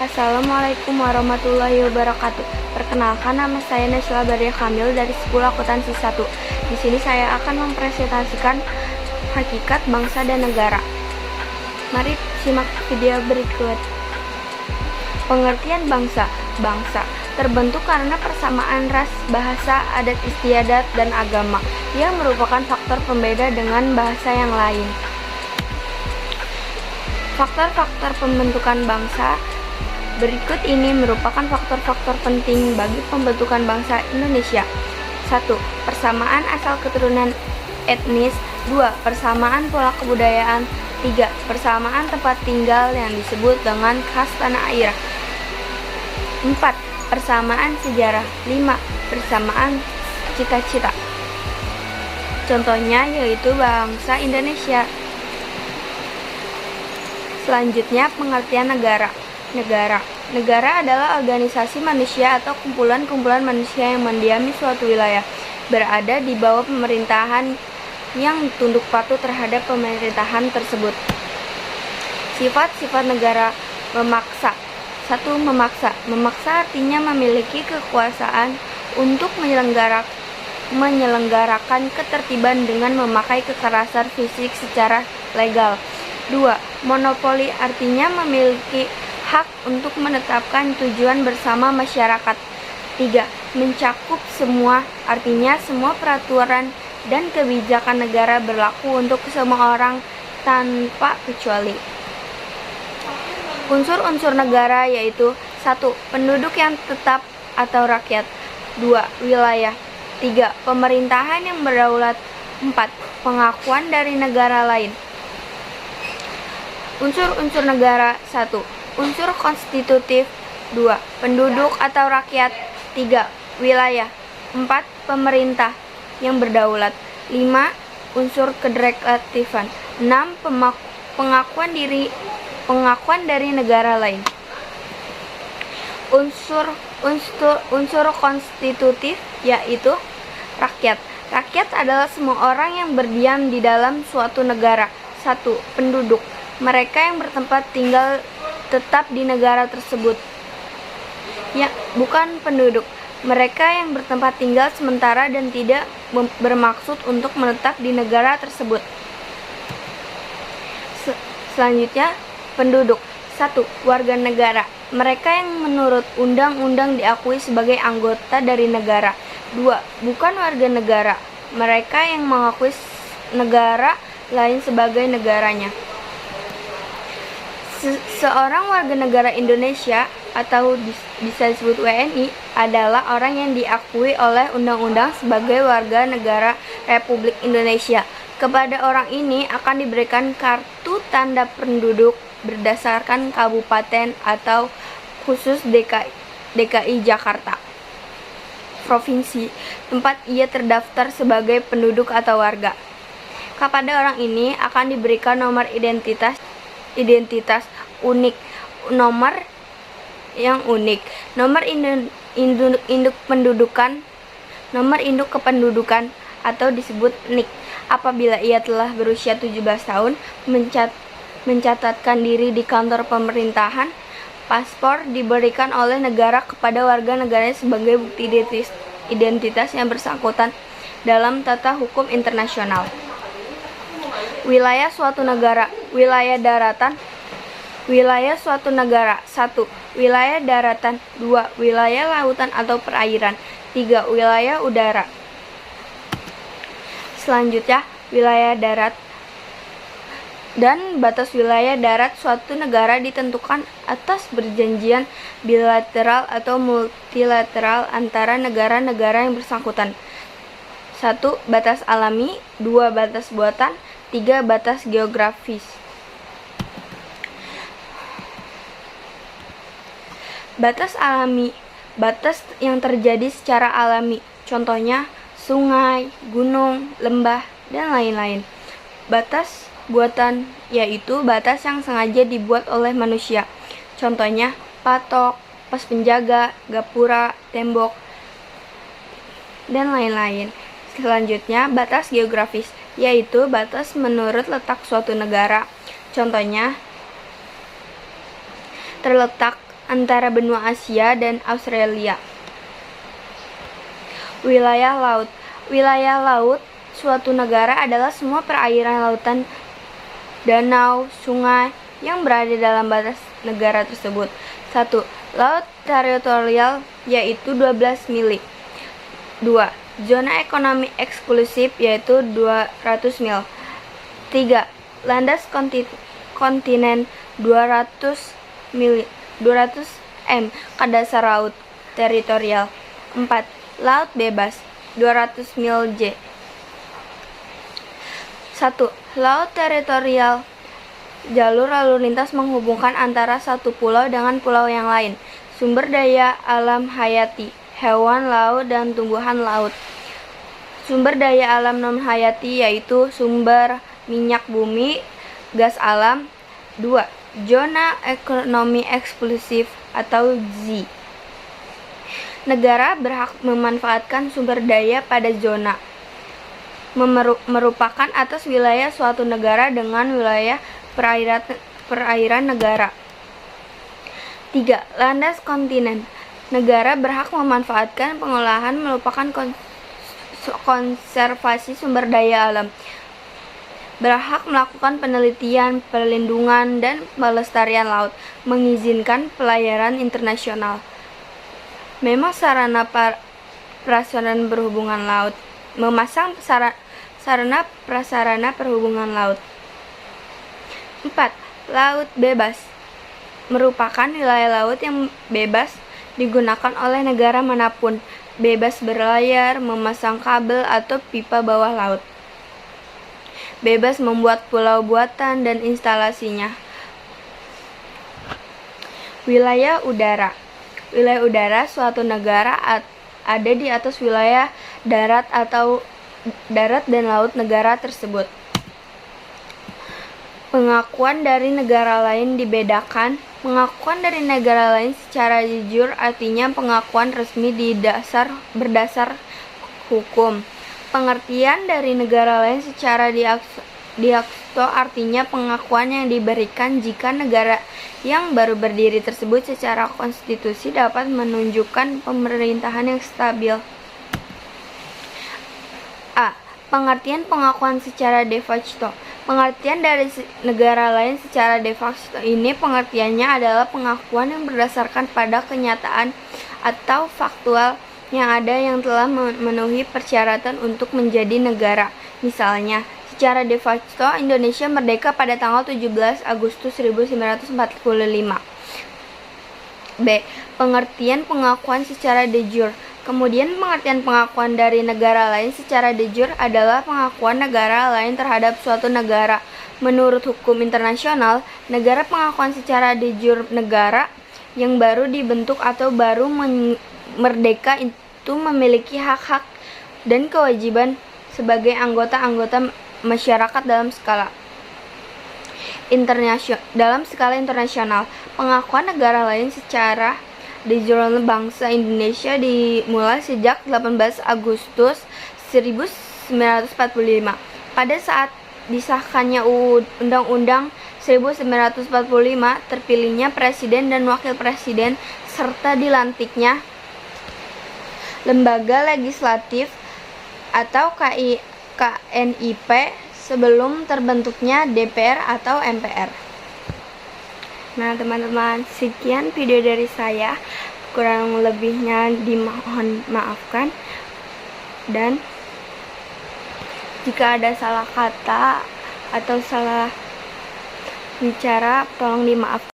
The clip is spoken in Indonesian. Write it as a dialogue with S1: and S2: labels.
S1: Assalamualaikum warahmatullahi wabarakatuh. Perkenalkan, nama saya Naysila Baria Kamil dari Sekolah Akuntansi 1. Di sini saya akan mempresentasikan hakikat bangsa dan negara. Mari simak video berikut. Pengertian bangsa. Bangsa terbentuk karena persamaan ras, bahasa, adat istiadat, dan agama yang merupakan faktor pembeda dengan bahasa yang lain. Faktor-faktor pembentukan bangsa berikut ini merupakan faktor-faktor penting bagi pembentukan bangsa Indonesia. 1. Persamaan asal keturunan etnis. 2. Persamaan pola kebudayaan. 3. Persamaan tempat tinggal yang disebut dengan khas tanah air. 4. Persamaan sejarah. 5. Persamaan cita-cita. Contohnya yaitu bangsa Indonesia. Selanjutnya, pengertian negara. Negara adalah organisasi manusia atau kumpulan-kumpulan manusia yang mendiami suatu wilayah, berada di bawah pemerintahan yang tunduk patuh terhadap pemerintahan tersebut. Sifat-sifat negara memaksa. 1. Memaksa. Memaksa artinya memiliki kekuasaan untuk menyelenggarakan ketertiban dengan memakai kekerasan fisik secara legal. 2. Monopoli artinya memiliki hak untuk menetapkan tujuan bersama masyarakat. 3. Mencakup semua, artinya semua peraturan dan kebijakan negara berlaku untuk semua orang tanpa kecuali. Unsur-unsur negara yaitu 1. Penduduk yang tetap atau rakyat. 2. Wilayah. 3. Pemerintahan yang berdaulat. 4. Pengakuan dari negara lain. Unsur-unsur negara. 1. Unsur konstitutif. 2. Penduduk atau rakyat. 3. Wilayah. 4. Pemerintah yang berdaulat. 5. Unsur kedaeratifan. 6. Pengakuan dari negara lain. Unsur konstitutif yaitu rakyat. Rakyat adalah semua orang yang berdiam di dalam suatu negara. 1. Penduduk. Mereka yang bertempat tinggal tetap di negara tersebut. Ya, bukan penduduk. Mereka yang bertempat tinggal sementara dan tidak bermaksud untuk menetap di negara tersebut. Selanjutnya, penduduk. 1. Warga negara. Mereka yang menurut undang-undang diakui sebagai anggota dari negara. 2. Bukan warga negara. Mereka yang mengakui negara lain sebagai negaranya. Seorang warga negara Indonesia atau bisa disebut WNI adalah orang yang diakui oleh undang-undang sebagai warga negara Republik Indonesia. Kepada orang ini akan diberikan kartu tanda penduduk berdasarkan kabupaten atau khusus DKI Jakarta, provinsi, tempat ia terdaftar sebagai penduduk atau warga. Kepada orang ini akan diberikan nomor identitas unik, nomor yang unik, nomor induk kependudukan atau disebut NIK. Apabila ia telah berusia 17 tahun, mencatatkan diri di kantor pemerintahan, paspor diberikan oleh negara kepada warga negaranya sebagai bukti identitas yang bersangkutan dalam tata hukum internasional. Wilayah suatu negara. Wilayah suatu negara. 1. Wilayah daratan. 2. Wilayah lautan atau perairan. 3. Wilayah udara. Selanjutnya, wilayah darat dan batas wilayah darat suatu negara ditentukan atas perjanjian bilateral atau multilateral antara negara-negara yang bersangkutan. 1. Batas alami. 2. Batas buatan. 3. Batas geografis. Batas alami. Batas yang terjadi secara alami. Contohnya sungai, gunung, lembah, dan lain-lain. Batas buatan yaitu batas yang sengaja dibuat oleh manusia. Contohnya patok, pos penjaga, gapura, tembok, dan lain-lain. Selanjutnya, batas geografis yaitu batas menurut letak suatu negara. Contohnya terletak antara benua Asia dan Australia. Wilayah laut. Wilayah laut suatu negara adalah semua perairan lautan, danau, sungai yang berada dalam batas negara tersebut. 1. Laut teritorial yaitu 12 mil. 2. Zona ekonomi eksklusif yaitu 200 mil. 3. Landas kontinen 200 m ke dasar laut teritorial. 4. Laut bebas 200 mil J. 1. Laut teritorial. Jalur lalu lintas menghubungkan antara satu pulau dengan pulau yang lain. Sumber daya alam hayati, hewan laut dan tumbuhan laut. Sumber daya alam non hayati yaitu sumber minyak bumi, gas alam. 2. Zona ekonomi eksklusif atau Z. Negara berhak memanfaatkan sumber daya pada zona merupakan atas wilayah suatu negara dengan wilayah perairan negara. 3. Landas kontinen. Negara berhak memanfaatkan pengolahan merupakan konservasi sumber daya alam. Berhak melakukan penelitian, perlindungan, dan pelestarian laut, mengizinkan pelayaran internasional. Memang sarana prasarana perhubungan laut. Memasang sarana prasarana perhubungan laut. 4. Laut bebas merupakan wilayah laut yang bebas digunakan oleh negara manapun, bebas berlayar, memasang kabel atau pipa bawah laut, bebas membuat pulau buatan dan instalasinya. Wilayah udara. Wilayah udara suatu negara ada di atas wilayah darat atau darat dan laut negara tersebut. Pengakuan dari negara lain dibedakan. Pengakuan dari negara lain secara jujur artinya pengakuan resmi berdasar hukum. Pengertian dari negara lain secara diakto artinya pengakuan yang diberikan jika negara yang baru berdiri tersebut secara konstitusi dapat menunjukkan pemerintahan yang stabil. A. Pengertian pengakuan secara de facto. Pengertian dari negara lain secara de facto ini pengertiannya adalah pengakuan yang berdasarkan pada kenyataan atau faktual yang ada yang telah memenuhi persyaratan untuk menjadi negara. Misalnya, secara de facto Indonesia merdeka pada tanggal 17 Agustus 1945. B. Pengertian pengakuan secara de jure. Kemudian pengertian pengakuan dari negara lain secara de jure adalah pengakuan negara lain terhadap suatu negara. Menurut hukum internasional, negara pengakuan secara de jure negara yang baru dibentuk atau baru merdeka itu memiliki hak-hak dan kewajiban sebagai anggota-anggota masyarakat dalam skala internasional. Pengakuan negara lain secara de jure bangsa Indonesia dimulai sejak 18 Agustus 1945. Pada saat disahkannya Undang-Undang 1945, terpilihnya presiden dan wakil presiden serta dilantiknya lembaga legislatif atau KNIP sebelum terbentuknya DPR atau MPR. Nah teman-teman, sekian video dari saya, kurang lebihnya dimohon maafkan, dan jika ada salah kata atau salah bicara tolong dimaafkan.